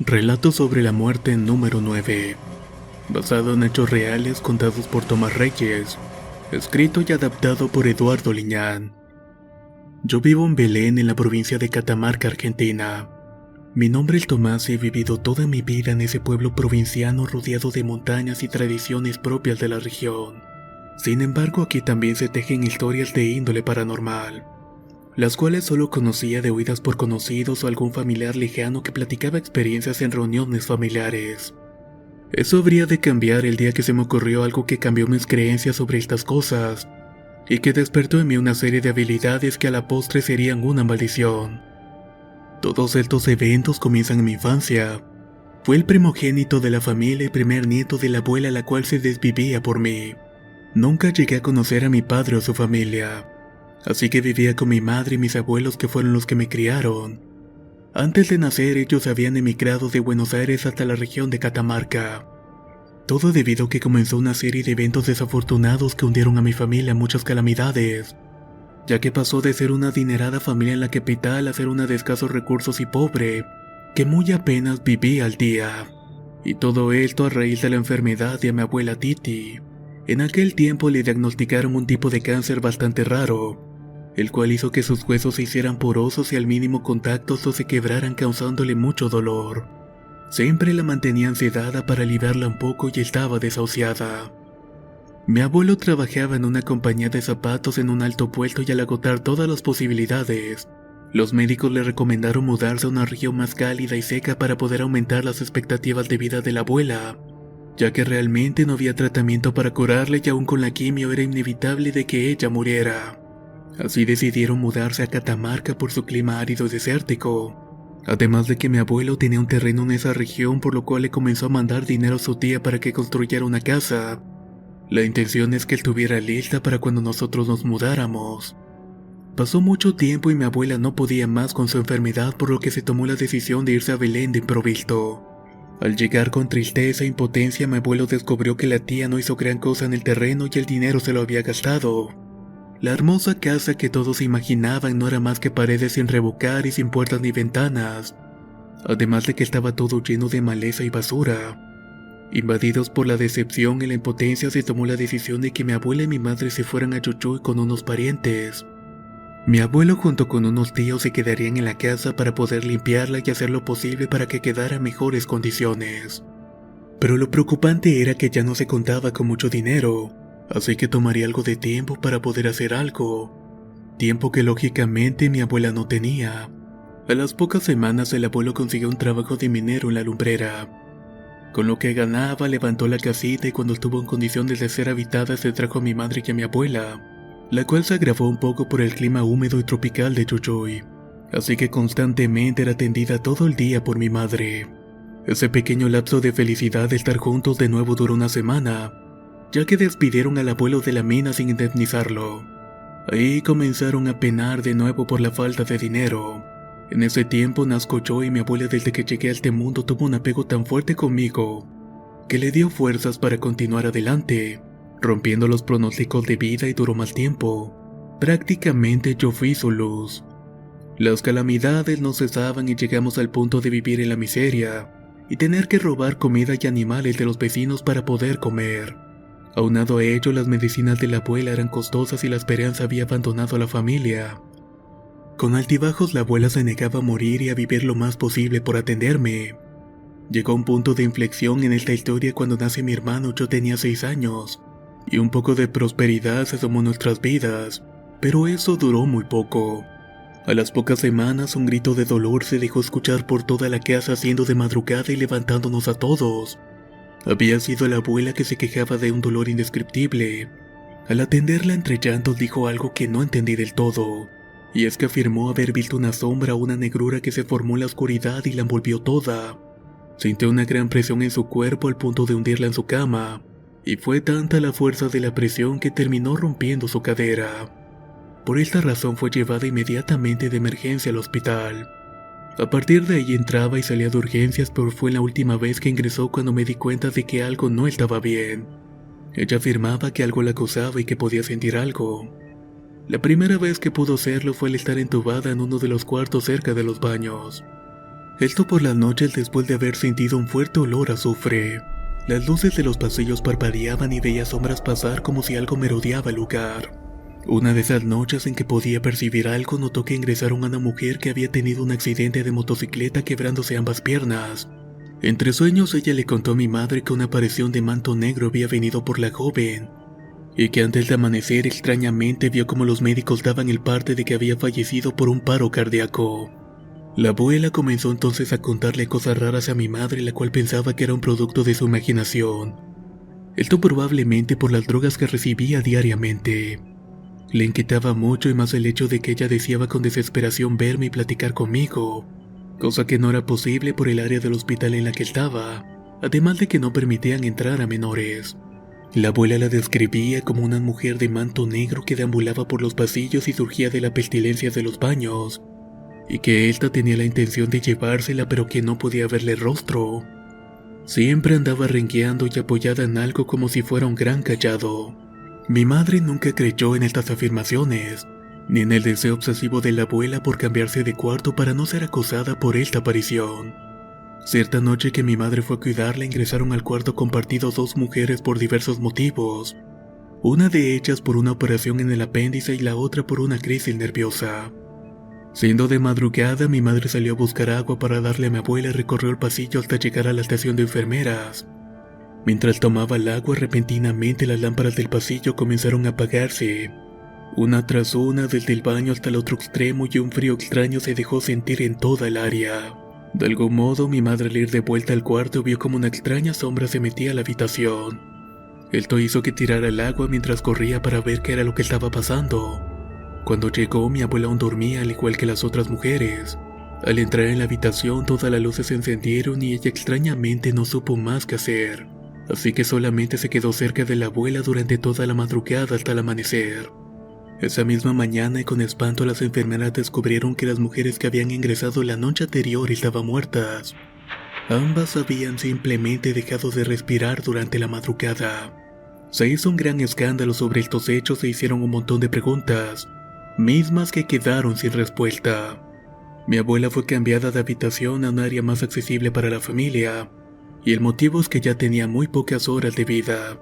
Relato sobre la muerte número 9, basado en hechos reales contados por Tomás Reyes, escrito y adaptado por Eduardo Liñán. Yo vivo en Belén, en la provincia de Catamarca, Argentina. Mi nombre es Tomás y he vivido toda mi vida en ese pueblo provinciano rodeado de montañas y tradiciones propias de la región. Sin embargo, aquí también se tejen historias de índole paranormal, las cuales solo conocía de oídas por conocidos o algún familiar lejano que platicaba experiencias en reuniones familiares. Eso habría de cambiar el día que se me ocurrió algo que cambió mis creencias sobre estas cosas, y que despertó en mí una serie de habilidades que a la postre serían una maldición. Todos estos eventos comienzan en mi infancia. Fui el primogénito de la familia y primer nieto de la abuela, la cual se desvivía por mí. Nunca llegué a conocer a mi padre o su familia, así que vivía con mi madre y mis abuelos, que fueron los que me criaron. Antes de nacer, ellos habían emigrado de Buenos Aires hasta la región de Catamarca. Todo debido a que comenzó una serie de eventos desafortunados que hundieron a mi familia en muchas calamidades, ya que pasó de ser una adinerada familia en la capital a ser una de escasos recursos y pobre, que muy apenas vivía al día. Y todo esto a raíz de la enfermedad de mi abuela Titi. En aquel tiempo le diagnosticaron un tipo de cáncer bastante raro, el cual hizo que sus huesos se hicieran porosos y al mínimo contacto estos se quebraran, causándole mucho dolor. Siempre la mantenían sedada para aliviarla un poco y estaba desahuciada. Mi abuelo trabajaba en una compañía de zapatos en un alto puesto y al agotar todas las posibilidades, los médicos le recomendaron mudarse a una región más cálida y seca para poder aumentar las expectativas de vida de la abuela, ya que realmente no había tratamiento para curarla y aún con la quimio era inevitable de que ella muriera. Así decidieron mudarse a Catamarca por su clima árido y desértico. Además de que mi abuelo tenía un terreno en esa región, por lo cual le comenzó a mandar dinero a su tía para que construyera una casa. La intención es que estuviera lista para cuando nosotros nos mudáramos. Pasó mucho tiempo y mi abuela no podía más con su enfermedad, por lo que se tomó la decisión de irse a Belén de improviso. Al llegar con tristeza e impotencia, mi abuelo descubrió que la tía no hizo gran cosa en el terreno y el dinero se lo había gastado. La hermosa casa que todos imaginaban no era más que paredes sin revocar y sin puertas ni ventanas, además de que estaba todo lleno de maleza y basura. Invadidos por la decepción y la impotencia, se tomó la decisión de que mi abuela y mi madre se fueran a Chuchuy con unos parientes. Mi abuelo junto con unos tíos se quedarían en la casa para poder limpiarla y hacer lo posible para que quedara en mejores condiciones. Pero lo preocupante era que ya no se contaba con mucho dinero, así que tomaría algo de tiempo para poder hacer algo. Tiempo que lógicamente mi abuela no tenía. A las pocas semanas el abuelo consiguió un trabajo de minero en la lumbrera. Con lo que ganaba levantó la casita y cuando estuvo en condiciones de ser habitada se trajo a mi madre y a mi abuela, la cual se agravó un poco por el clima húmedo y tropical de Chuchuy, así que constantemente era atendida todo el día por mi madre. Ese pequeño lapso de felicidad de estar juntos de nuevo duró una semana, ya que despidieron al abuelo de la mina sin indemnizarlo. Ahí comenzaron a penar de nuevo por la falta de dinero. En ese tiempo nazco yo y mi abuela, desde que llegué a este mundo, tuvo un apego tan fuerte conmigo que le dio fuerzas para continuar adelante, rompiendo los pronósticos de vida y duró más tiempo. Prácticamente yo fui su luz. Las calamidades no cesaban y llegamos al punto de vivir en la miseria y tener que robar comida y animales de los vecinos para poder comer. Aunado a ello, las medicinas de la abuela eran costosas y la esperanza había abandonado a la familia. Con altibajos, la abuela se negaba a morir y a vivir lo más posible por atenderme. Llegó un punto de inflexión en esta historia cuando nace mi hermano. Yo tenía 6 años, y un poco de prosperidad se asomó en nuestras vidas, pero eso duró muy poco. A las pocas semanas, un grito de dolor se dejó escuchar por toda la casa, haciendo de madrugada y levantándonos a todos. Había sido la abuela, que se quejaba de un dolor indescriptible. Al atenderla entre llantos dijo algo que no entendí del todo, y es que afirmó haber visto una sombra o una negrura que se formó en la oscuridad y la envolvió toda. Sintió una gran presión en su cuerpo al punto de hundirla en su cama, y fue tanta la fuerza de la presión que terminó rompiendo su cadera. Por esta razón fue llevada inmediatamente de emergencia al hospital. A partir de ahí entraba y salía de urgencias, pero fue la última vez que ingresó cuando me di cuenta de que algo no estaba bien. Ella afirmaba que algo la acosaba y que podía sentir algo. La primera vez que pudo hacerlo fue al estar entubada en uno de los cuartos cerca de los baños. Esto por las noches después de haber sentido un fuerte olor a azufre. Las luces de los pasillos parpadeaban y veía sombras pasar como si algo merodeaba el lugar. Una de esas noches en que podía percibir algo, notó que ingresaron a una mujer que había tenido un accidente de motocicleta quebrándose ambas piernas. Entre sueños ella le contó a mi madre que una aparición de manto negro había venido por la joven, y que antes de amanecer extrañamente vio como los médicos daban el parte de que había fallecido por un paro cardíaco. La abuela comenzó entonces a contarle cosas raras a mi madre, la cual pensaba que era un producto de su imaginación. Esto probablemente por las drogas que recibía diariamente. Le inquietaba mucho y más el hecho de que ella deseaba con desesperación verme y platicar conmigo, cosa que no era posible por el área del hospital en la que estaba, además de que no permitían entrar a menores. La abuela la describía como una mujer de manto negro que deambulaba por los pasillos y surgía de la pestilencia de los baños, y que ésta tenía la intención de llevársela pero que no podía verle rostro. Siempre andaba rengueando y apoyada en algo como si fuera un gran cayado. Mi madre nunca creyó en estas afirmaciones, ni en el deseo obsesivo de la abuela por cambiarse de cuarto para no ser acosada por esta aparición. Cierta noche que mi madre fue a cuidarla, ingresaron al cuarto compartido dos mujeres por diversos motivos, una de ellas por una operación en el apéndice y la otra por una crisis nerviosa. Siendo de madrugada, mi madre salió a buscar agua para darle a mi abuela y recorrió el pasillo hasta llegar a la estación de enfermeras. Mientras tomaba el agua, repentinamente las lámparas del pasillo comenzaron a apagarse, una tras una desde el baño hasta el otro extremo, y un frío extraño se dejó sentir en toda el área. De algún modo, mi madre al ir de vuelta al cuarto vio como una extraña sombra se metía a la habitación. Esto hizo que tirara el agua mientras corría para ver qué era lo que estaba pasando. Cuando llegó, mi abuela aún dormía al igual que las otras mujeres. Al entrar en la habitación, todas las luces se encendieron y ella extrañamente no supo más qué hacer, así que solamente se quedó cerca de la abuela durante toda la madrugada hasta el amanecer. Esa misma mañana, y con espanto, las enfermeras descubrieron que las mujeres que habían ingresado la noche anterior estaban muertas. Ambas habían simplemente dejado de respirar durante la madrugada. Se hizo un gran escándalo sobre estos hechos e hicieron un montón de preguntas, mismas que quedaron sin respuesta. Mi abuela fue cambiada de habitación a un área más accesible para la familia, y el motivo es que ya tenía muy pocas horas de vida,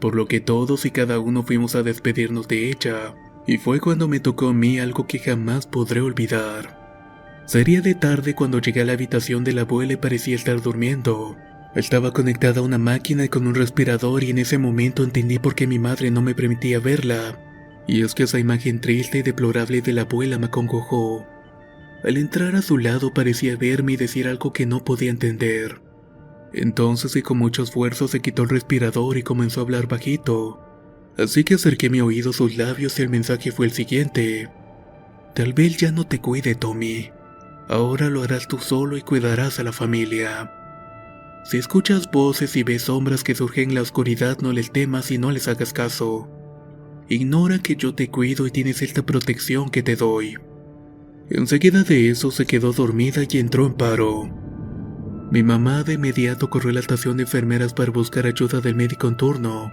por lo que todos y cada uno fuimos a despedirnos de ella, y fue cuando me tocó a mí algo que jamás podré olvidar. Sería de tarde cuando llegué a la habitación de la abuela y parecía estar durmiendo. Estaba conectada a una máquina y con un respirador, y en ese momento entendí por qué mi madre no me permitía verla, y es que esa imagen triste y deplorable de la abuela me acongojó. Al entrar a su lado parecía verme y decir algo que no podía entender. Entonces, y con mucho esfuerzo, se quitó el respirador y comenzó a hablar bajito, así que acerqué mi oído a sus labios y el mensaje fue el siguiente: tal vez ya no te cuide, Tommy. Ahora lo harás tú solo y cuidarás a la familia. Si escuchas voces y ves sombras que surgen en la oscuridad, no les temas y no les hagas caso. Ignora que yo te cuido y tienes esta protección que te doy. Enseguida de eso se quedó dormida y entró en paro. Mi mamá de inmediato corrió a la estación de enfermeras para buscar ayuda del médico en turno,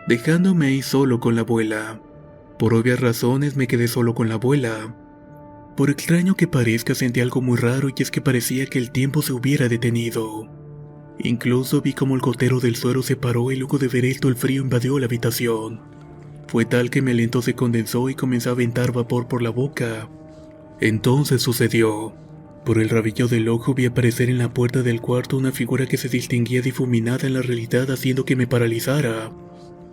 dejándome ahí solo con la abuela. Por obvias razones me quedé solo con la abuela. Por extraño que parezca, sentí algo muy raro, y es que parecía que el tiempo se hubiera detenido. Incluso vi como el gotero del suero se paró y luego de ver esto el frío invadió la habitación. Fue tal que mi aliento se condensó y comenzó a aventar vapor por la boca. Entonces sucedió. Por el rabillo del ojo vi aparecer en la puerta del cuarto una figura que se distinguía difuminada en la realidad, haciendo que me paralizara.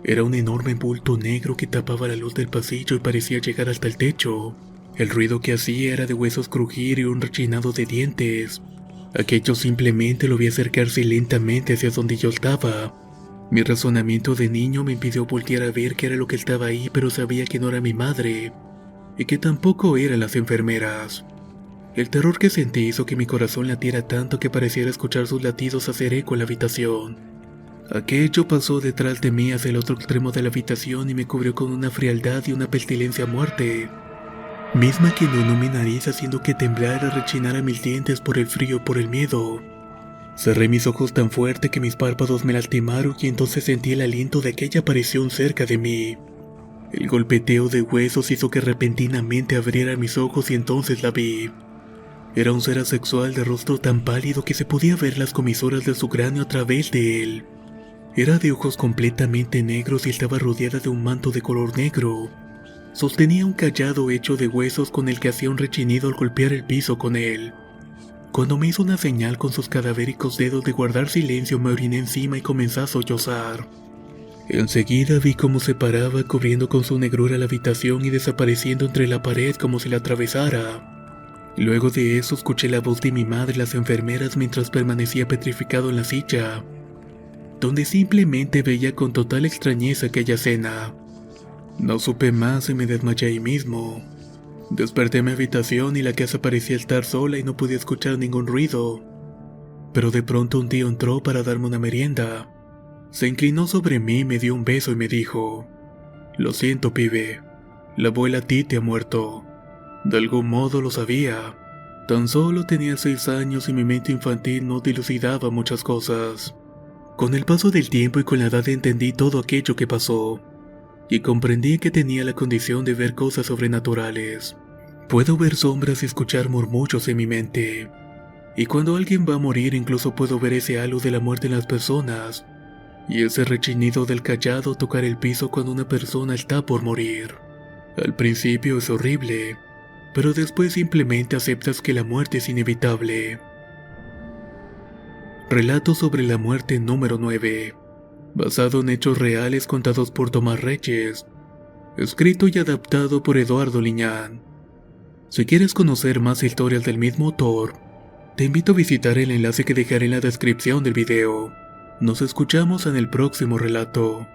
Era un enorme bulto negro que tapaba la luz del pasillo y parecía llegar hasta el techo. El ruido que hacía era de huesos crujir y un rechinado de dientes. Aquello simplemente lo vi acercarse lentamente hacia donde yo estaba. Mi razonamiento de niño me impidió voltear a ver qué era lo que estaba ahí, pero sabía que no era mi madre, y que tampoco eran las enfermeras. El terror que sentí hizo que mi corazón latiera tanto que pareciera escuchar sus latidos hacer eco en la habitación. Aquello pasó detrás de mí hacia el otro extremo de la habitación y me cubrió con una frialdad y una pestilencia a muerte, misma que inundó mi nariz, haciendo que temblara y rechinara mis dientes por el frío y por el miedo. Cerré mis ojos tan fuerte que mis párpados me lastimaron, y entonces sentí el aliento de aquella aparición cerca de mí. El golpeteo de huesos hizo que repentinamente abriera mis ojos y entonces la vi. Era un ser asexual de rostro tan pálido que se podía ver las comisuras de su cráneo a través de él. Era de ojos completamente negros y estaba rodeada de un manto de color negro. Sostenía un cayado hecho de huesos con el que hacía un rechinido al golpear el piso con él. Cuando me hizo una señal con sus cadavéricos dedos de guardar silencio, me oriné encima y comencé a sollozar. Enseguida vi cómo se paraba, cubriendo con su negrura la habitación y desapareciendo entre la pared como si la atravesara. Luego de eso escuché la voz de mi madre y las enfermeras mientras permanecía petrificado en la silla, donde simplemente veía con total extrañeza aquella escena. No supe más y me desmayé ahí mismo. Desperté en mi habitación y la casa parecía estar sola y no podía escuchar ningún ruido. Pero de pronto un tío entró para darme una merienda. Se inclinó sobre mí, me dio un beso y me dijo: «Lo siento, pibe. La abuela Titi ha muerto». De algún modo lo sabía. Tan solo tenía 6 años y mi mente infantil no dilucidaba muchas cosas. Con el paso del tiempo y con la edad entendí todo aquello que pasó. Y comprendí que tenía la condición de ver cosas sobrenaturales. Puedo ver sombras y escuchar murmullos en mi mente. Y cuando alguien va a morir incluso puedo ver ese halo de la muerte en las personas. Y ese rechinido del cayado tocar el piso cuando una persona está por morir. Al principio es horrible, pero después simplemente aceptas que la muerte es inevitable. Relato sobre la muerte número 9. Basado en hechos reales contados por Tomás Reyes. Escrito y adaptado por Eduardo Liñán. Si quieres conocer más historias del mismo autor, te invito a visitar el enlace que dejaré en la descripción del video. Nos escuchamos en el próximo relato.